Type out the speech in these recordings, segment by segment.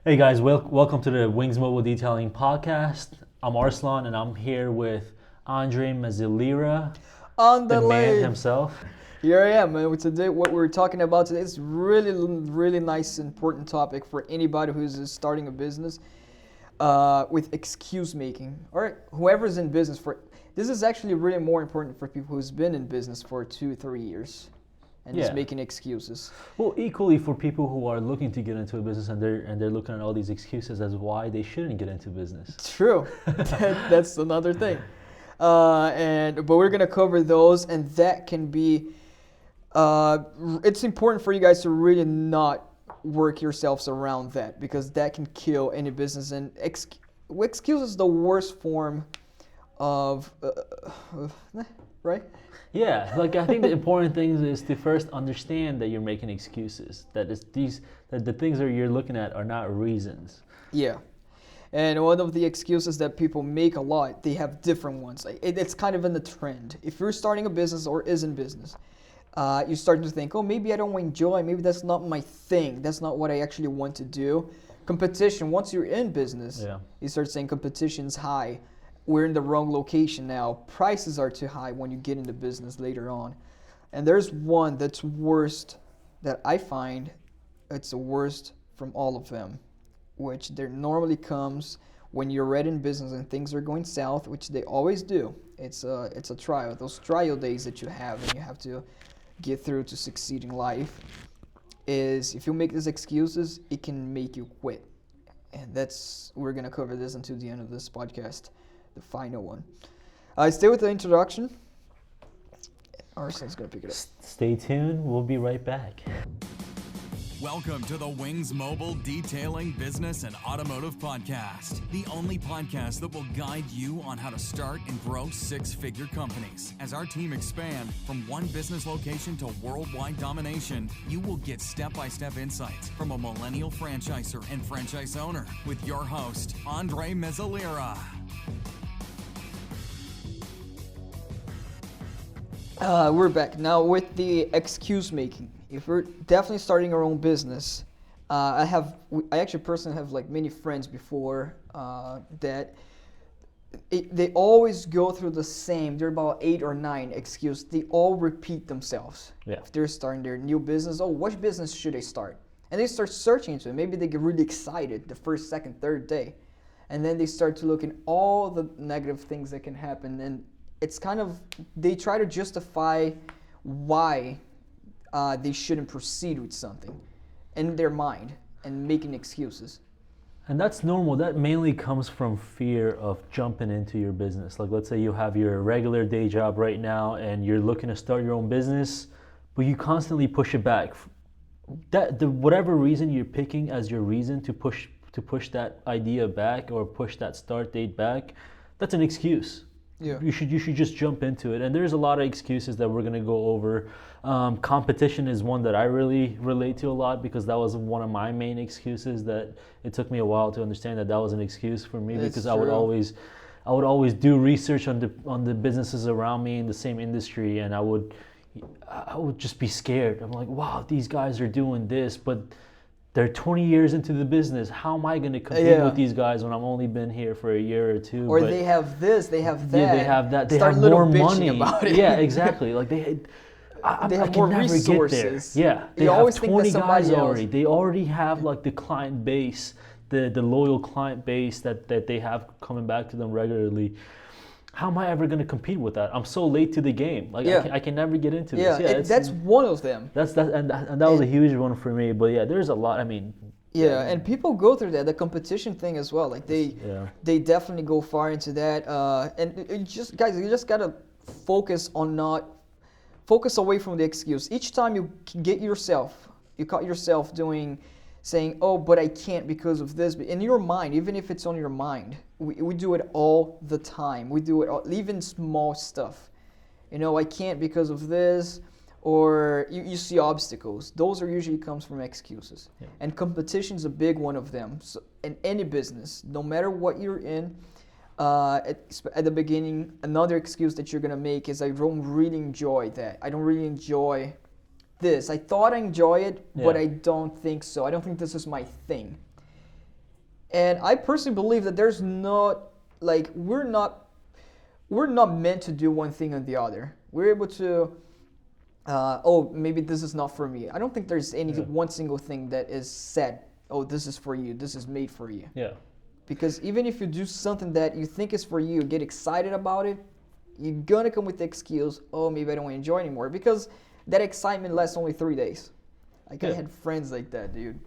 Hey guys, welcome to the Wings Mobile Detailing Podcast. I'm Arslan and I'm here with Andre Mazzilira, On the the man lane. himself. Here I am, man. Today, what we're talking about today is really nice, important topic for anybody who's starting a business with excuse making, or whoever's in business for. This is actually really more important for people who's been in business for 2-3 years and is Yeah. making excuses. Well, equally for people who are looking to get into a business and they're looking at all these excuses as why they shouldn't get into business. True, that's another thing. But we're gonna cover those, and that can be. It's important for you guys to really not work yourselves around that because that can kill any business. And excuse is the worst form of, right? Yeah, like I think the important thing is to first understand that you're making excuses. That the things that you're looking at are not reasons. Yeah. And one of the excuses that people make a lot, they have different ones. Like it's kind of in the trend. If you're starting a business or is in business, you start to think, oh, maybe I don't enjoy, maybe that's not my thing. That's not what I actually want to do. Competition, once you're in business, you start saying competition's high. We're in the wrong location now. Prices are too high when you get into business later on. And there's one that's worst that I find it's the worst from all of them, which there normally comes when you're already in business and things are going south, which they always do. It's a trial. Those trial days that you have and you have to get through to succeed in life is if you make these excuses, it can make you quit. And we're going to cover this until the end of this podcast, the final one. Stay with the introduction. Arslan's going to pick it up. Stay tuned. We'll be right back. Welcome to the Wings Mobile Detailing Business and Automotive Podcast, the only podcast that will guide you on how to start and grow six-figure companies. As our team expand from one business location to worldwide domination, you will get step-by-step insights from a millennial franchisor and franchise owner with your host, Andre Mazzilira. We're back now with the excuse making. If we're definitely starting our own business, I actually personally have like many friends before that they always go through the same. They're about 8 or 9 excuses. They all repeat themselves. Yeah. If they're starting their new business, oh, what business should I start? And they start searching into it. Maybe they get really excited the first, second, third day, and then they start to look at all the negative things that can happen. And it's kind of they try to justify why they shouldn't proceed with something in their mind and making excuses. And that's normal. That mainly comes from fear of jumping into your business. Like let's say you have your regular day job right now and you're looking to start your own business, but you constantly push it back. Whatever reason you're picking as your reason to push that idea back or push that start date back, that's an excuse. Yeah. You should just jump into it. And there's a lot of excuses that we're going to go over. Competition is one that I really relate to a lot because that was one of my main excuses that it took me a while to understand that was an excuse for me. That's Because true. I would always do research on the businesses around me in the same industry, and I would just be scared. I'm like, wow, these guys are doing this, but they're 20 years into the business. How am I going to compete with these guys when I've only been here for a year or two? Or they have this, they have that. Yeah, they have that. They Start have little more bitching money. about it. Yeah, exactly. Like they have can more never resources. Get there. Yeah, they You have always think that 20 somebody guys else- already. They already have like the client base, the loyal client base that they have coming back to them regularly. How am I ever going to compete with that? I'm so late to the game. Like I can never get into this. Yeah, that's one of them. And that was a huge one for me. But yeah, there's a lot. I mean. Yeah, and people go through that, the competition thing as well. Like they definitely go far into that. And you just gotta focus away from the excuse. Each time you caught yourself saying, oh, but I can't because of this. But in your mind, even if it's on your mind, we do it all the time. We do it even small stuff. I can't because of this. Or you see obstacles. Those are usually comes from excuses. Yeah. And competition is a big one of them. So in any business, no matter what you're in, at the beginning, another excuse that you're going to make is I don't really enjoy that. I don't really enjoy this. I thought I enjoy it, but I don't think so. I don't think this is my thing. And I personally believe that there's not, like, we're not meant to do one thing or the other. We're able to, oh, maybe this is not for me. I don't think there's any one single thing that is said, oh, this is for you, this is made for you. Yeah. Because even if you do something that you think is for you, get excited about it, you're gonna come with the excuse, oh, maybe I don't enjoy anymore. Because that excitement lasts only 3 days. Like, I had friends like that, dude.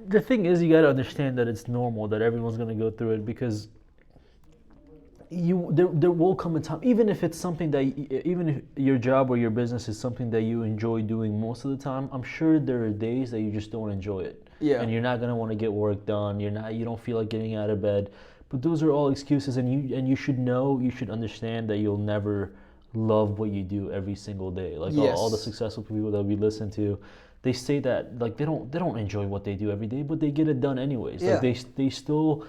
The thing is, you got to understand that it's normal, that everyone's going to go through it, because there will come a time, even if it's something that, even if your job or your business is something that you enjoy doing most of the time, I'm sure there are days that you just don't enjoy it. Yeah. And you're not going to want to get work done. You don't feel like getting out of bed. But those are all excuses, and you should know, you should understand that you'll never love what you do every single day. Like all the successful people that we listen to, they say that, like, they don't enjoy what they do every day, but they get it done anyways. Yeah. Like they still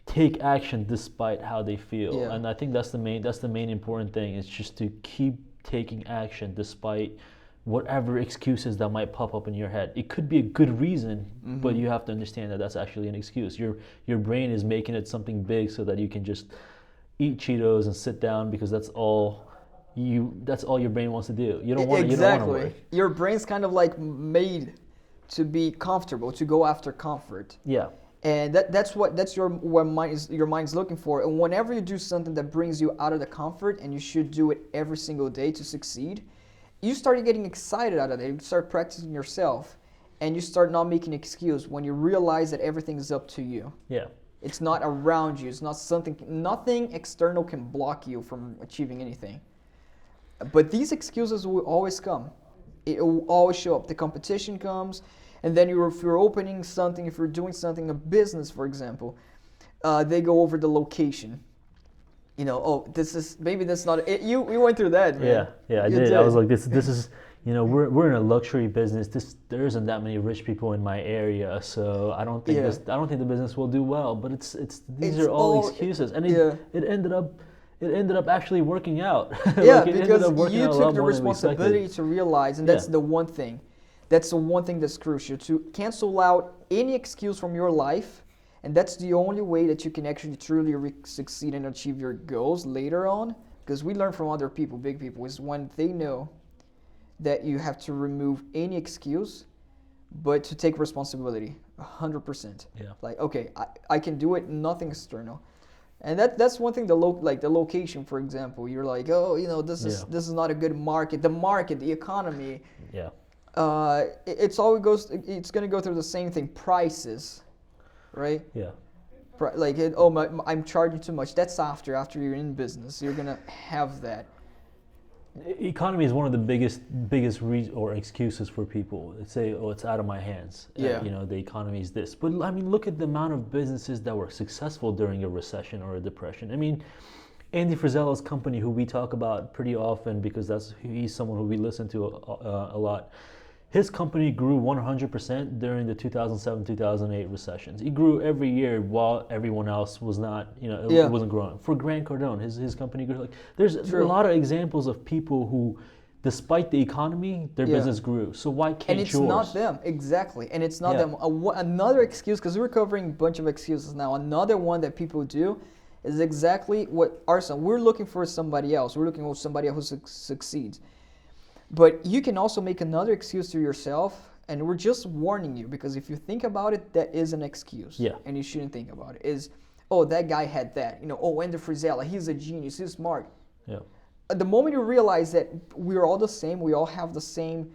take action despite how they feel. Yeah. And I think that's the main important thing, is just to keep taking action despite whatever excuses that might pop up in your head. It could be a good reason, but you have to understand that that's actually an excuse. Your brain is making it something big so that you can just eat Cheetos and sit down, because that's all your brain wants to do. You don't want to work. Your brain's kind of like made to be comfortable, to go after comfort. Yeah. And that's your mind's looking for. And whenever you do something that brings you out of the comfort, and you should do it every single day to succeed, you start getting excited out of it. You start practicing yourself, and you start not making excuse when you realize that everything is up to you. Yeah. It's not around you. It's not nothing external can block you from achieving anything. But these excuses will always come. It will always show up. The competition comes, and then if you're opening something, if you're doing something, a business, for example, they go over the location. You know, oh, maybe that's not it. You went through that, man. Yeah, I did. I was like, this is, you know, we're in a luxury business. There isn't that many rich people in my area, so I don't think the business will do well. But these are all excuses, and it ended up actually working out. Yeah, because you took the responsibility to realize, and that's the one thing. That's the one thing that's crucial, to cancel out any excuse from your life. And that's the only way that you can actually truly succeed and achieve your goals later on. Because we learn from other people, big people, is when they know that you have to remove any excuse, but to take responsibility, 100%. Yeah. Like, okay, I can do it, nothing external. And that's one thing, the location, for example. You're like, oh, you know, this is not a good market. The economy. Yeah. It's going to go through the same thing, prices. Right? Yeah. Like, I'm charging too much. That's after you're in business. You're going to have that. Economy is one of the biggest excuses for people. They say, oh, it's out of my hands. Yeah. You know, the economy is this. But I mean, look at the amount of businesses that were successful during a recession or a depression. I mean, Andy Frisella's company, who we talk about pretty often because he's someone who we listen to a lot. His company grew 100% during the 2007-2008 recessions. He grew every year while everyone else was not, it wasn't growing. For Grant Cardone, his company grew. Like, there's a lot of examples of people who, despite the economy, their business grew. So why can't yours? And it's not them, exactly. And it's not them. Another excuse, because we're covering a bunch of excuses now. Another one that people do is exactly what Arson. We're looking for somebody else. We're looking for somebody else who succeeds. But you can also make another excuse to yourself, and we're just warning you, because if you think about it, that is an excuse. Yeah. And you shouldn't think about it. Is, oh, that guy had that. Andy Frisella, he's a genius, he's smart. Yeah. At the moment you realize that we're all the same, we all have the same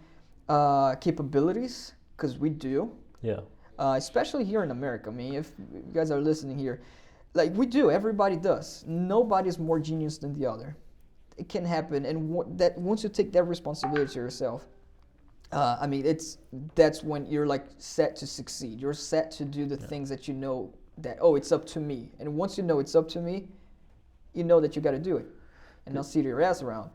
capabilities, because we do. Yeah. Especially here in America. I mean, if you guys are listening here, like, we do, everybody does. Nobody's more genius than the other. It can happen, and that once you take that responsibility to yourself, that's when you're like set to succeed. You're set to do the things that you know that, oh, it's up to me. And once you know it's up to me, you know that you got to do it, and not sit your ass around.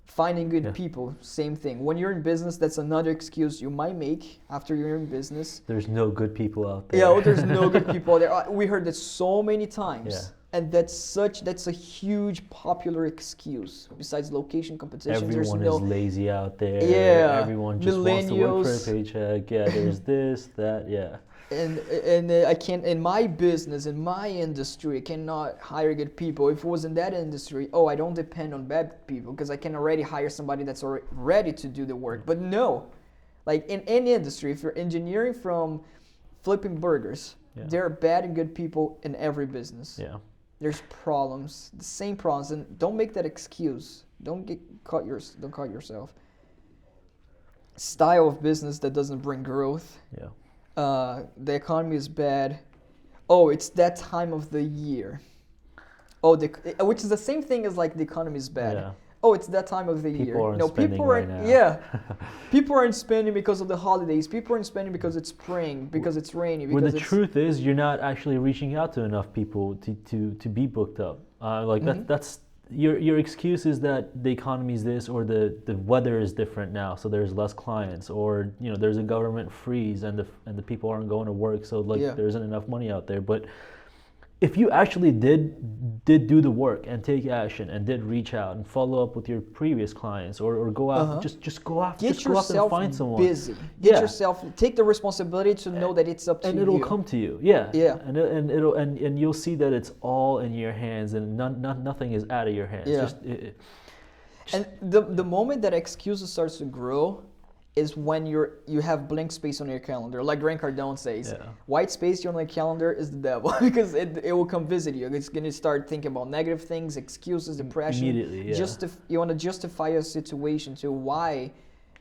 Finding good people, same thing. When you're in business, that's another excuse you might make after you're in business. There's no good people out there. Yeah, there's no good people out there. We heard that so many times. Yeah. And that's a huge popular excuse. Besides location competition, everyone is lazy out there. Yeah. Everyone just wants to work for a paycheck. Yeah, there's this, that, yeah. And I can't, in my business, in my industry, I cannot hire good people. If it was in that industry, I don't depend on bad people because I can already hire somebody that's already ready to do the work. But no, like in any industry, if you're engineering from flipping burgers, there are bad and good people in every business. Yeah. There's problems, the same problems, and don't make that excuse. Don't caught yourself. Style of business that doesn't bring growth. Yeah. The economy is bad. Oh, it's that time of the year. Which is the same thing as like the economy is bad. Yeah. Oh, it's that time of the year. People aren't spending right now. Yeah. People aren't spending because of the holidays. People aren't spending because it's spring, because it's rainy. Because Well, the truth is, you're not actually reaching out to enough people to be booked up. That's your excuse is that the economy is this, or the weather is different now, so there's less clients, or there's a government freeze and the people aren't going to work, so there isn't enough money out there. But if you actually did do the work and take action and did reach out and follow up with your previous clients, or go out, just go out, get yourself and find someone. Busy. Get yourself, take the responsibility to know that it's up to you. And it'll come to you. Yeah. Yeah. And you'll see that it's all in your hands, and nothing is out of your hands. Yeah. And the moment that excuses starts to grow is when you have blank space on your calendar. Like Grant Cardone says, white space on your calendar is the devil because it will come visit you. It's going to start thinking about negative things, excuses, depression. Immediately, yeah. You want to justify a situation to why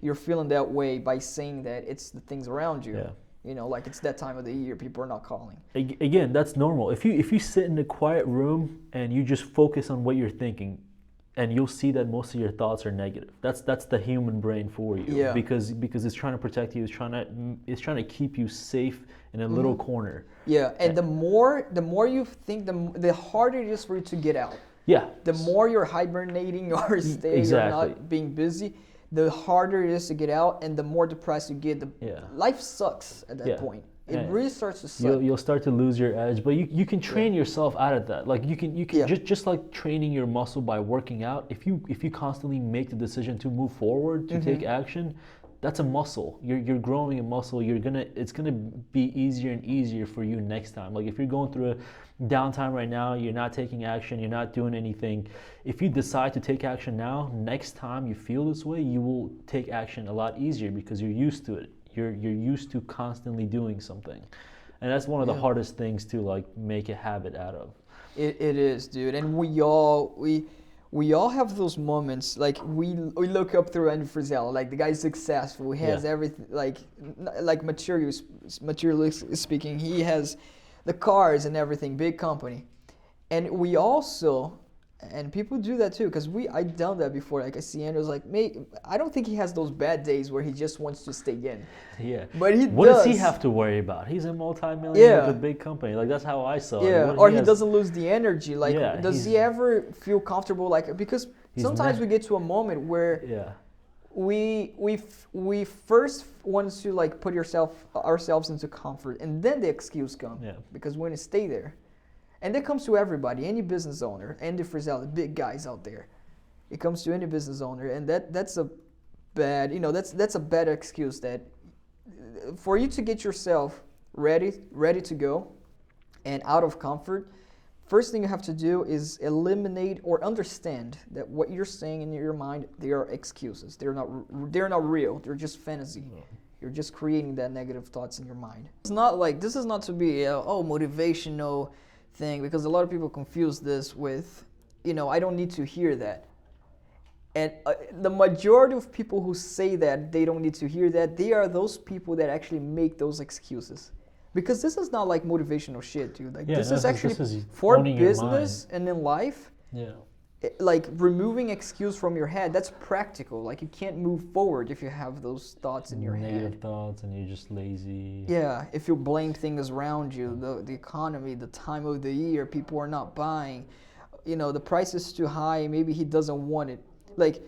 you're feeling that way by saying that it's the things around you. Yeah. Like it's that time of the year, people are not calling. Again, that's normal. If you sit in a quiet room and you just focus on what you're thinking, and you'll see that most of your thoughts are negative. That's the human brain for you. Yeah. Because it's trying to protect you. It's trying to keep you safe in a little corner. Yeah, and the more you think, the harder it is for you to get out. Yeah. The more you're hibernating or staying or not being busy, the harder it is to get out, and the more depressed you get. Life sucks at that point. It really starts to suck. You'll start to lose your edge, but you can train yourself out of that. Like you can just like training your muscle by working out. If you constantly make the decision to move forward, to take action, that's a muscle. You're growing a muscle. It's gonna be easier and easier for you next time. Like if you're going through a downtime right now, you're not taking action, you're not doing anything. If you decide to take action now, next time you feel this way, you will take action a lot easier because you're used to it. You're used to constantly doing something, and that's one of the hardest things to like make a habit out of. It is, dude, and we all have those moments. Like we look up through Andy Frisella, like the guy's successful. He has everything, like materially speaking, he has the cars and everything, big company, and we also. And people do that too, because I've done that before. Like I see Andrew's like, mate, I don't think he has those bad days where he just wants to stay in. Yeah. But what does he have to worry about? He's a multi-millionaire with a big company. Like that's how I saw it. Yeah. Or he doesn't lose the energy. Like, does he ever feel comfortable? Like, because sometimes we get to a moment where we first want to like put ourselves into comfort, and then the excuse comes. Yeah. Because we want to stay there. And that comes to everybody, any business owner, Andy Frisella, the big guys out there. It comes to any business owner, and that's a bad, that's a bad excuse. That for you to get yourself ready to go, and out of comfort, first thing you have to do is eliminate or understand that what you're saying in your mind, they are excuses. They're not real. They're just fantasy. Yeah. You're just creating that negative thoughts in your mind. It's not like this is not to be motivational thing, because a lot of people confuse this with, I don't need to hear that. And the majority of people who say that they don't need to hear that, they are those people that actually make those excuses. Because this is not like motivational shit, dude. Like this is actually for business and in life. Yeah. Like removing excuse from your head, that's practical. Like you can't move forward if you have those thoughts in your head. Negative thoughts, and you're just lazy. Yeah, if you blame things around you, the economy, the time of the year, people are not buying, the price is too high, maybe he doesn't want it. Like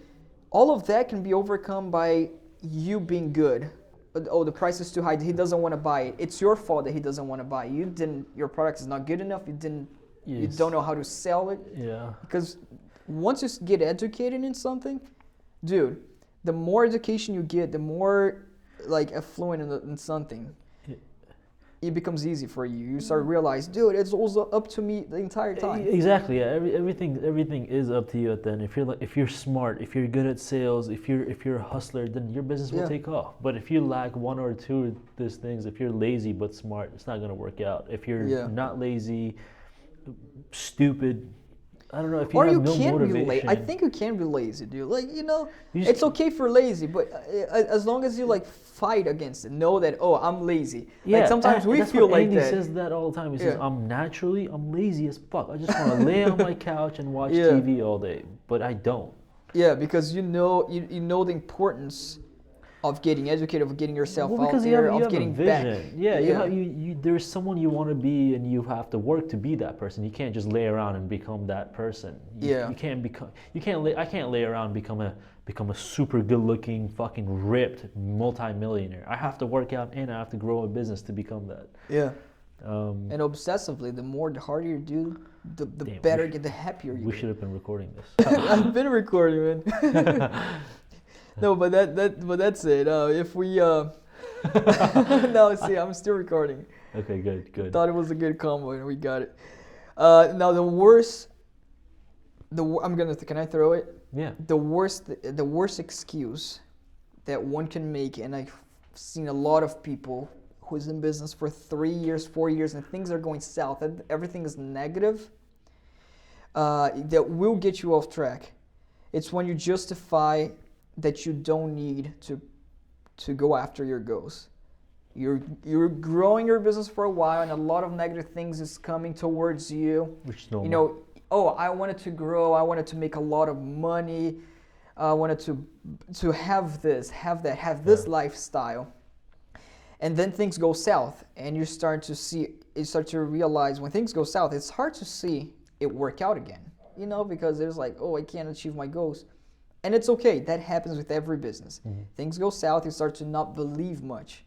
all of that can be overcome by you being good. The price is too high, he doesn't want to buy it. It's your fault that he doesn't want to buy it. Your product is not good enough, you don't know how to sell it. Yeah. Because once you get educated in something, dude, the more education you get, the more like affluent in something. it becomes easy for you. You start to realize, dude, it's also up to me the entire time. Exactly. Yeah. Everything is up to you at the end. If you're smart, if you're good at sales, if you're a hustler, then your business will take off. But if you lack one or two of these things, if you're lazy but smart, it's not gonna work out. If you're not lazy, stupid, I don't know, if you have no motivation. I think you can be lazy, dude. Like, it's okay for lazy, but as long as you like fight against it, know that, oh, I'm lazy. Yeah, like sometimes we feel like Andy that. says that all the time. He says, I'm lazy as fuck. I just want to lay on my couch and watch TV all day, but I don't. Yeah, because you know the importance of getting educated, of getting yourself out there, of getting back. Yeah, there's someone you want to be, and you have to work to be that person. You can't just lay around and become that person. I can't lay around and become a super good-looking, fucking ripped multi-millionaire. I have to work out and I have to grow a business to become that. Yeah. And obsessively, the harder you do, the better, the happier you get. We should have been recording this. I've been recording, man. No, but that's it. If we no, see, I'm still recording. Okay, good. Thought it was a good combo, and we got it. Now the worst. Can I throw it? Yeah. The worst excuse that one can make, and I've seen a lot of people who's in business for 3 years, 4 years, and things are going south, and everything is negative. That will get you off track. It's when you justify that you don't need to go after your goals. You're growing your business for a while, and a lot of negative things is coming towards you. Which is normal. I wanted to grow. I wanted to make a lot of money. I wanted to have this, have that, have this lifestyle. And then things go south, and you start to realize when things go south, it's hard to see it work out again. Because there's like, oh, I can't achieve my goals. And it's okay. That happens with every business. Mm-hmm. Things go south, you start to not believe much.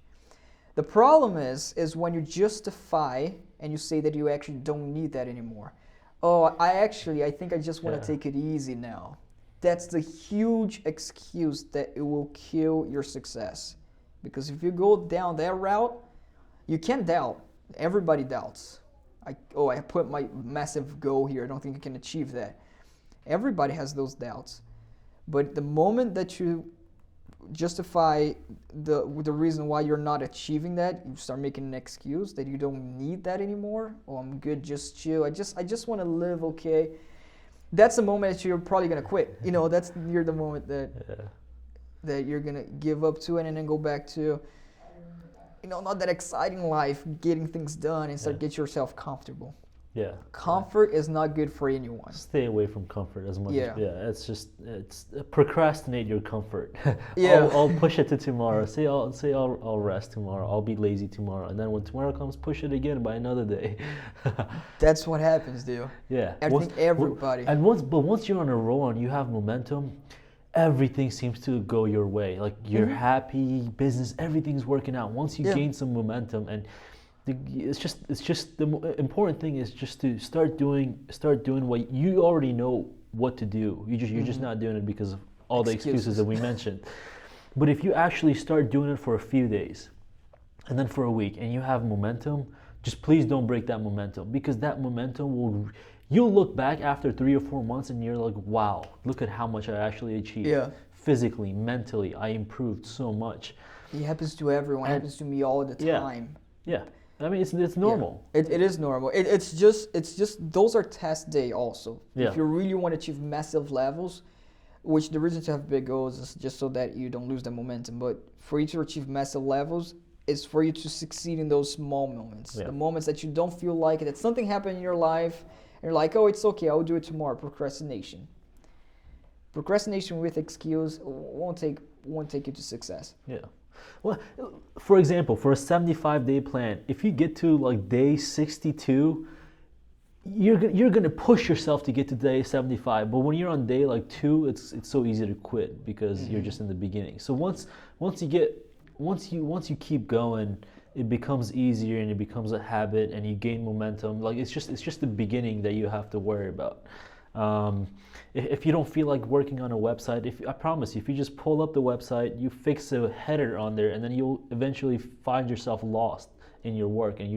The problem is when you justify and you say that you actually don't need that anymore. Oh, I think I just want to take it easy now. That's the huge excuse that it will kill your success. Because if you go down that route, you can doubt. Everybody doubts. I put my massive goal here. I don't think I can achieve that. Everybody has those doubts. But the moment that you justify the reason why you're not achieving that, you start making an excuse that you don't need that anymore. Oh, I'm good, just chill. I just want to live okay. That's the moment that you're probably gonna quit. You're the moment that you're gonna give up to it and then go back to, not that exciting life, getting things done and start get yourself comfortable. Yeah. Comfort is not good for anyone. Stay away from comfort as much. It's procrastinate your comfort. Yeah. I'll push it to tomorrow. I'll rest tomorrow. I'll be lazy tomorrow, and then when tomorrow comes, push it again by another day. That's what happens, dude. Yeah. I think everybody. Once you're on a roll and you have momentum, everything seems to go your way. Like you're happy, business, everything's working out. Once you gain some momentum, and it's just the important thing is just to start doing what you already know what to do. You're just not doing it because of all the excuses that we mentioned. But if you actually start doing it for a few days, and then for a week, and you have momentum, just please don't break that momentum, because that momentum you'll look back after 3 or 4 months and you're like, wow, look at how much I actually achieved. Yeah. Physically, mentally, I improved so much. It happens to everyone. It happens to me all the time. Yeah. I mean, it's normal. Yeah. It is normal. It's just those are test day also. Yeah. If you really want to achieve massive levels, which the reason to have big goals is just so that you don't lose the momentum. But for you to achieve massive levels is for you to succeed in those small moments. Yeah. The moments that you don't feel like it, that something happened in your life and you're like, oh, it's okay, I'll do it tomorrow. Procrastination with excuse won't take you to success. Yeah. Well, for example, for a 75-day plan, if you get to like day 62, you're gonna push yourself to get to day 75. But when you're on day like 2, it's so easy to quit because you're just in the beginning. So once you keep going, it becomes easier and it becomes a habit and you gain momentum. Like it's just the beginning that you have to worry about. If you don't feel like working on a website, I promise you, if you just pull up the website, you fix a header on there, and then you'll eventually find yourself lost in your work, and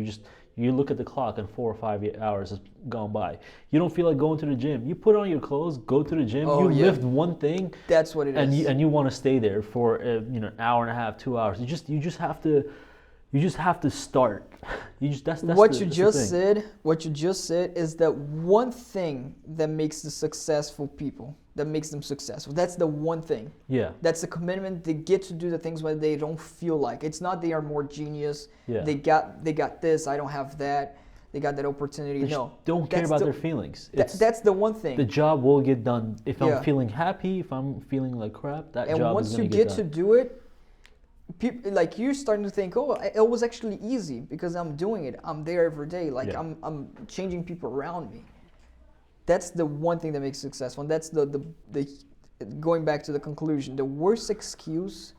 you look at the clock and 4 or 5 hours has gone by. You don't feel like going to the gym. You put on your clothes, go to the gym. Oh, you yeah. lift one thing. That's what it is. And you want to stay there for an hour and a half, 2 hours. You just have to start. That's what the you just said is that one thing that makes the successful people, that makes them successful. That's the one thing. Yeah. That's the commitment. They get to do the things when they don't feel like. It's not they are more genius. Yeah. They got this, I don't have that. They got that opportunity. No. Don't care about their feelings. That's the one thing. The job will get done. If Yeah. I'm feeling happy, if I'm feeling like crap, that And job once is you going to get get to done. do it, people like you're starting to think, oh, it was actually easy because I'm doing it. I'm there every day. Like Yeah. I'm changing people around me. That's the one thing that makes you successful. And that's the going back to the conclusion. The worst excuse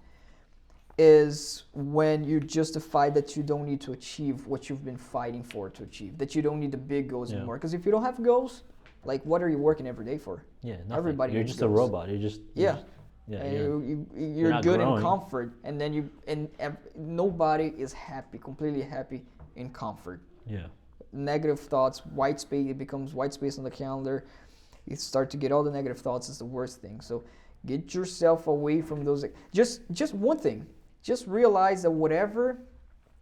is when you justify that you don't need to achieve what you've been fighting for to achieve. That you don't need the big goals Yeah. anymore. Because if you don't have goals, like what are you working every day for? Yeah, nothing. Everybody You're needs just a goals. robot. Yeah. Yeah. And You're you're not good growing. in comfort, and then nobody is happy, completely happy in comfort. yeah. Negative thoughts, white space, it becomes white space on the calendar. You start to get all the negative thoughts. Is the worst thing. So get yourself away from those. Just one thing. Just realize that whatever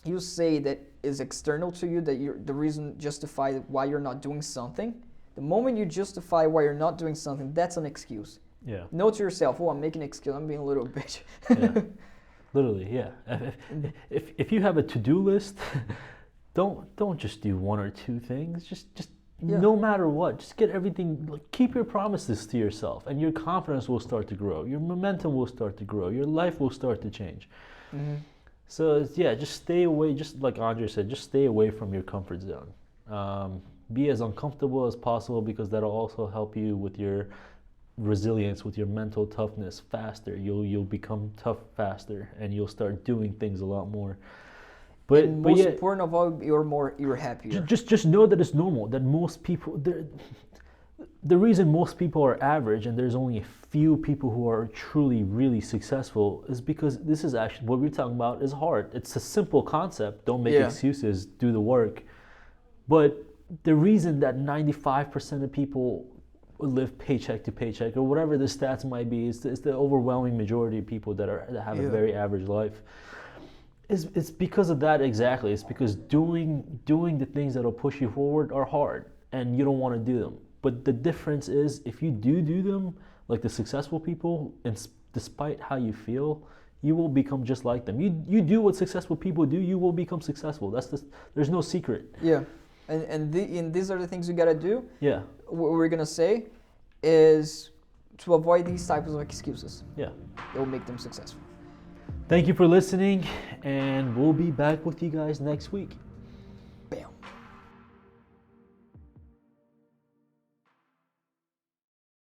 you say that is external to you, that you're the reason justify why you're not doing something. The moment you justify why you're not doing something, that's an excuse. Yeah. Know to yourself, oh, I'm making an excuse. I'm being a little bitch. Yeah. Literally, yeah. If you have a to-do list, don't just do one or two things. Just Yeah. no matter what, just get everything. Like, keep your promises to yourself, and your confidence will start to grow. Your momentum will start to grow. Your life will start to change. Mm-hmm. So just stay away. Just like Andre said, just stay away from your comfort zone. Be as uncomfortable as possible, because that'll also help you with your resilience, with your mental toughness faster. You'll become tough faster, and you'll start doing things a lot more. But And but most yeah, important of all, you're happier. just know that it's normal. That most people, the reason most people are average and there's only a few people who are truly really successful is because this is actually what we're talking about is hard. It's a simple concept. Don't make Yeah. excuses. Do the work. But the reason that 95% of people live paycheck to paycheck, or whatever the stats might be, is the overwhelming majority of people that have a Yeah. very average life. It's because of that exactly. It's because doing the things that'll push you forward are hard, and you don't want to do them. But the difference is, if you do them, like the successful people, and despite how you feel, you will become just like them. You do what successful people do, you will become successful. There's no secret. Yeah, and these are the things you gotta do. Yeah, What we're gonna say is to avoid these types of excuses. yeah. It will make them successful. Thank you for listening, and we'll be back with you guys next week.